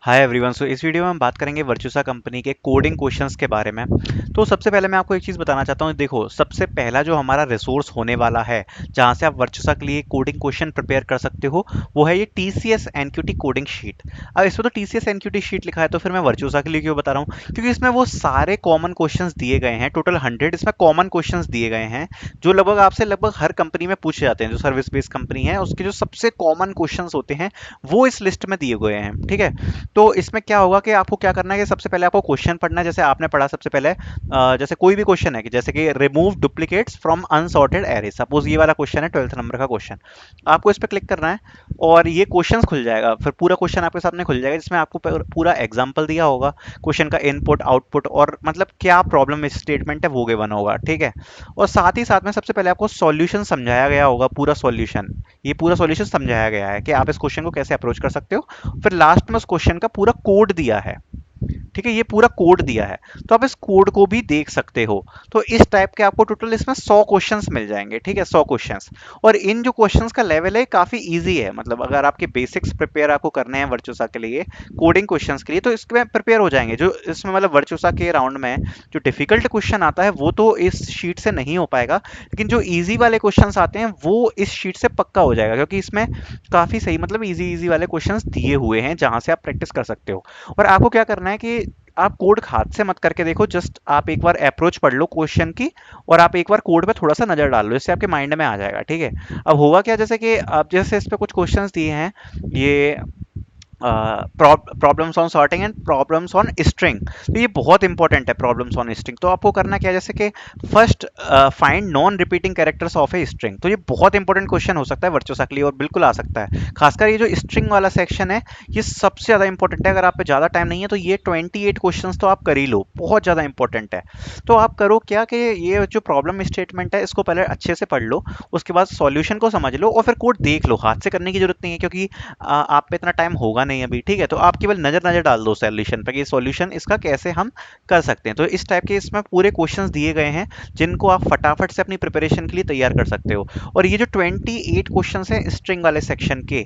Hi everyone. सो इस video में हम बात करेंगे वर्चुसा कंपनी के कोडिंग क्वेश्चंस के बारे में। तो सबसे पहले मैं आपको एक चीज़ बताना चाहता हूँ। देखो, सबसे पहला जो हमारा रिसोर्स होने वाला है जहाँ से आप वर्चुसा के लिए कोडिंग क्वेश्चन प्रिपेयर कर सकते हो, वो है ये TCS एनक्यूटी कोडिंग शीट। अब इसमें तो TCS एनक्यूटी शीट लिखा है, तो फिर मैं वर्चुसा के लिए क्यों बता रहा हूँ? क्योंकि इसमें वो सारे कॉमन क्वेश्चंस दिए गए हैं, टोटल 100 इसमें कॉमन क्वेश्चंस दिए गए हैं, जो लगभग आपसे लगभग हर कंपनी में पूछे जाते हैं। जो सर्विस बेस्ड कंपनी है उसके जो सबसे कॉमन क्वेश्चंस होते हैं वो इस लिस्ट में दिए गए हैं, ठीक है। तो इसमें क्या होगा कि आपको क्या करना है कि सबसे पहले आपको क्वेश्चन पढ़ना है, जैसे आपने पढ़ा सबसे पहले। जैसे कोई भी क्वेश्चन है कि जैसे कि remove duplicates from unsorted array, suppose ये वाला क्वेश्चन है 12th नंबर का क्वेश्चन। आपको इस पर क्लिक करना है और ये क्वेश्चन खुल जाएगा, फिर पूरा क्वेश्चन आपके सामने खुल जाएगा जिसमें आपको पूरा एग्जाम्पल दिया होगा क्वेश्चन का, इनपुट आउटपुट और मतलब क्या प्रॉब्लम स्टेटमेंट है वो गिवन होगा, ठीक है। और साथ ही साथ में सबसे पहले आपको सॉल्यूशन समझाया गया होगा, पूरा सॉल्यूशन, ये पूरा सॉल्यूशन समझाया गया है कि आप इस क्वेश्चन को कैसे अप्रोच कर सकते हो। फिर लास्ट में उस क्वेश्चन का पूरा कोड दिया है, ठीक है, ये पूरा कोड दिया है, तो आप इस कोड को भी देख सकते हो। तो इस टाइप के आपको टोटल इसमें 100 क्वेश्चंस मिल जाएंगे, ठीक है, 100 क्वेश्चंस। और इन जो क्वेश्चंस का लेवल है काफी इजी है, मतलब अगर आपके बेसिक्स प्रिपेयर आपको करने हैं वर्चुसा के लिए, कोडिंग क्वेश्चंस के लिए, तो इसमें प्रिपेयर हो जाएंगे। जो इसमें मतलब वर्चुसा के राउंड में जो डिफिकल्ट क्वेश्चन आता है वो तो इस शीट से नहीं हो पाएगा, लेकिन जो इजी वाले क्वेश्चंस आते हैं वो इस शीट से पक्का हो जाएगा, क्योंकि इसमें काफी सही मतलब इजी इजी वाले क्वेश्चंस दिए हुए हैं जहां से आप प्रैक्टिस कर सकते हो। और आपको क्या करना है कि आप कोड हाथ से मत करके देखो, जस्ट आप एक बार अप्रोच पढ़ लो क्वेश्चन की, और आप एक बार कोड पे थोड़ा सा नजर डाल लो, इससे आपके माइंड में आ जाएगा, ठीक है। अब होगा क्या, जैसे कि आप जैसे इस पे कुछ क्वेश्चंस दिए हैं, ये problems on sorting and problems on string. तो ये बहुत इंपॉर्टेंट है, प्रॉब्लम्स ऑन स्ट्रिंग। तो आपको करना क्या है, जैसे कि first find non repeating characters of a string. तो ये बहुत इंपॉर्टेंट क्वेश्चन हो सकता है वर्चुसा के लिए, और बिल्कुल आ सकता है। खासकर ये जो स्ट्रिंग वाला सेक्शन है ये सबसे ज़्यादा इंपॉर्टेंट है। अगर आप पे ज़्यादा टाइम नहीं है तो ये 28 क्वेश्चंस तो आप कर ही लो, बहुत ज़्यादा इंपॉर्टेंट है। तो आप करो क्या कि ये जो प्रॉब्लम स्टेटमेंट है इसको पहले अच्छे से पढ़ लो, उसके बाद सॉल्यूशन को समझ लो, और फिर कोड देख लो। हाथ से करने की जरूरत नहीं है, क्योंकि आप पे इतना टाइम होगा नहीं अभी, ठीक है। तो आप केवल नजर नजर डाल दो सॉल्यूशन पे कि सॉल्यूशन इसका कैसे हम कर सकते हैं। तो इस टाइप के इसमें पूरे क्वेश्चंस दिए गए हैं जिनको आप फटाफट से अपनी प्रिपरेशन के लिए तैयार कर सकते हो। और ये जो 28 क्वेश्चंस हैं स्ट्रिंग वाले सेक्शन के,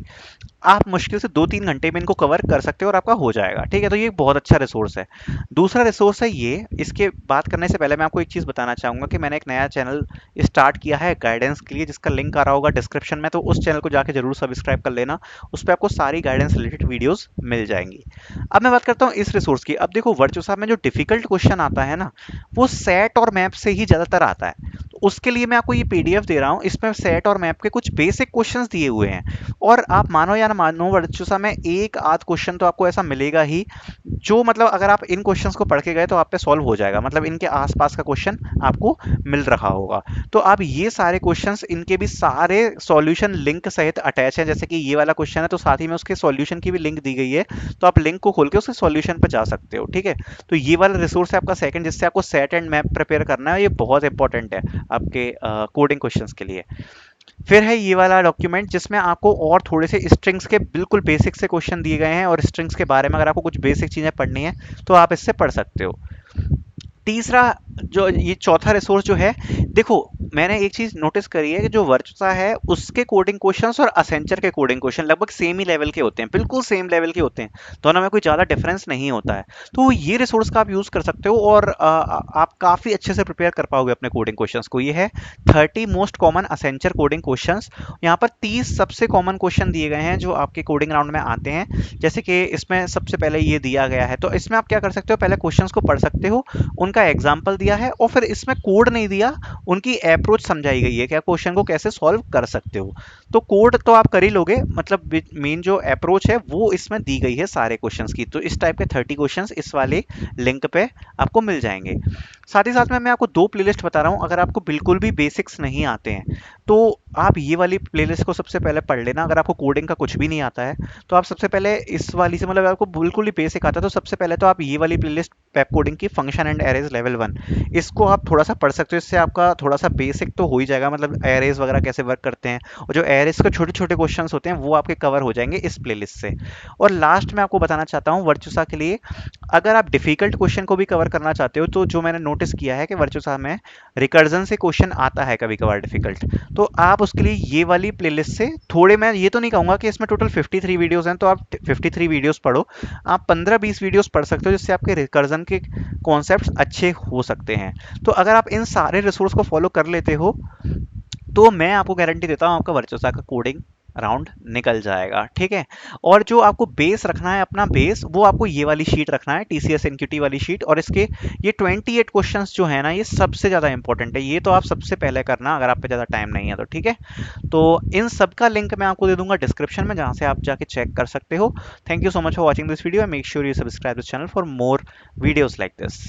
आप मुश्किल से 2-3 घंटे में इनको कवर कर सकते हो और आपका हो जाएगा, ठीक है। तो ये बहुत अच्छा रिसोर्स है। दूसरा रिसोर्स है ये, इसके बात करने से पहले मैं आपको एक चीज़ बताना चाहूँगा कि मैंने एक नया चैनल स्टार्ट किया है गाइडेंस के लिए, जिसका लिंक आ रहा होगा डिस्क्रिप्शन में। तो उस चैनल को जाके जरूर सब्सक्राइब कर लेना, उस पर आपको सारी गाइडेंस रिलेटेड वीडियोस मिल जाएंगी। अब मैं बात करता हूँ इस रिसोर्स की। अब देखो, वर्चुसा में जो डिफिकल्ट क्वेश्चन आता है ना, वो सेट और मैप से ही ज़्यादातर आता है। तो उसके लिए मैं आपको ये PDF दे रहा हूँ, इसमें सेट और मैप के कुछ बेसिक क्वेश्चंस दिए हुए हैं। और आप मानो या ना मानो, वर्चुसा में एक आध क्वेश्चन तो आपको ऐसा मिलेगा ही जो मतलब अगर आप इन क्वेश्चंस को पढ़ के गए तो आप पे सॉल्व हो जाएगा, मतलब इनके आसपास का क्वेश्चन आपको मिल रहा होगा। तो आप ये सारे क्वेश्चंस, इनके भी सारे सॉल्यूशन लिंक सहित अटैच है। जैसे कि ये वाला क्वेश्चन है तो साथ ही में उसके सॉल्यूशन की भी लिंक दी गई है, तो आप लिंक को खोल के उसके सॉल्यूशन पर जा सकते हो, ठीक है। तो ये वाला रिसोर्स है आपका सेकंड, जिससे आपको सेट एंड मैप प्रिपेयर करना है। ये बहुत इंपॉर्टेंट है आपके कोडिंग क्वेश्चंस के लिए। फिर है ये वाला डॉक्यूमेंट जिसमें आपको और थोड़े से स्ट्रिंग्स के बिल्कुल बेसिक से क्वेश्चन दिए गए हैं, और स्ट्रिंग्स के बारे में अगर आपको कुछ बेसिक चीज़ें पढ़नी है तो आप इससे पढ़ सकते हो। तीसरा, जो ये चौथा रिसोर्स जो है, देखो मैंने एक चीज नोटिस करी है कि जो वर्चुसा है उसके कोडिंग क्वेश्चंस और असेंचर के कोडिंग क्वेश्चन लगभग सेम ही लेवल के होते हैं, बिल्कुल सेम लेवल के होते हैं, दोनों में कोई ज्यादा डिफरेंस नहीं होता है। तो ये रिसोर्स का आप यूज कर सकते हो, और आप काफी अच्छे से प्रिपेयर कर पाओगे अपने कोडिंग क्वेश्चंस को। ये है 30 most common Accenture coding questions. यहाँ पर 30 सबसे कॉमन क्वेश्चन दिए गए हैं जो आपके कोडिंग राउंड में आते हैं। जैसे कि इसमें सबसे पहले ये दिया गया है, तो इसमें आप क्या कर सकते हो, पहले क्वेश्चंस को पढ़ सकते हो, उनका एग्जाम्पल दिया है, और फिर इसमें कोड नहीं दिया, उनकी अप्रोच समझाई गई है कि आप क्वेश्चन को कैसे सॉल्व कर सकते हो। तो कोड तो आप कर ही लोगे, मतलब मेन जो अप्रोच है वो इसमें दी गई है सारे क्वेश्चंस की। तो इस टाइप के 30 क्वेश्चंस इस वाले लिंक पे आपको मिल जाएंगे। साथ ही साथ में मैं आपको दो प्लेलिस्ट बता रहा हूँ, अगर आपको बिल्कुल भी बेसिक्स नहीं आते हैं तो आप ये वाली प्लेलिस्ट को सबसे पहले पढ़ लेना। अगर आपको कोडिंग का कुछ भी नहीं आता है तो आप सबसे पहले इस वाली से, मतलब आपको बिल्कुल ही बेसिक आता है तो सबसे पहले तो आप ये वाली प्लेलिस्ट पेप कोडिंग की फंक्शन एंड एरेज लेवल 1, इसको आप थोड़ा सा पढ़ सकते हो। इससे आपका थोड़ा सा बेसिक तो हो ही जाएगा, मतलब एरेज वगैरह कैसे वर्क करते हैं, और जो एरिस के छोटे छोटे क्वेश्चंस होते हैं वो आपके कवर हो जाएंगे इस प्लेलिस्ट से। और लास्ट में आपको बताना चाहता हूँ वर्चुसा के लिए, अगर आप डिफिकल्ट क्वेश्चन को भी कवर करना चाहते हो तो जो मैंने नोटिस किया है कि वर्चुसा में रिकर्जन से क्वेश्चन आता है कभी कभार डिफिकल्ट, तो आप उसके लिए ये वाली प्लेलिस्ट से थोड़े, मैं ये तो नहीं कहूंगा कि इसमें टोटल 53 वीडियोस हैं तो आप 53 वीडियोस पढ़ो, आप 15-20 वीडियोस पढ़ सकते हो जिससे आपके रिकर्जन के कॉन्सेप्ट्स अच्छे हो सकते हैं। तो अगर आप इन सारे रिसोर्स को फॉलो कर लेते हो तो मैं आपको गारंटी देता हूँ आपका वर्चस्व का कोडिंग राउंड निकल जाएगा, ठीक है। और जो आपको बेस रखना है, अपना बेस, वो आपको ये वाली शीट रखना है, टीसीएस एनक्यूटी वाली शीट। और इसके ये 28 क्वेश्चंस जो है ना, ये सबसे ज़्यादा इंपॉर्टेंट है, ये तो आप सबसे पहले करना अगर आप पे ज़्यादा टाइम नहीं है तो, ठीक है। तो इन सब का लिंक मैं आपको दे दूंगा डिस्क्रिप्शन में, जहाँ से आप जाके चेक कर सकते हो। Thank you so much for watching this video, make sure you subscribe this channel for more videos like this.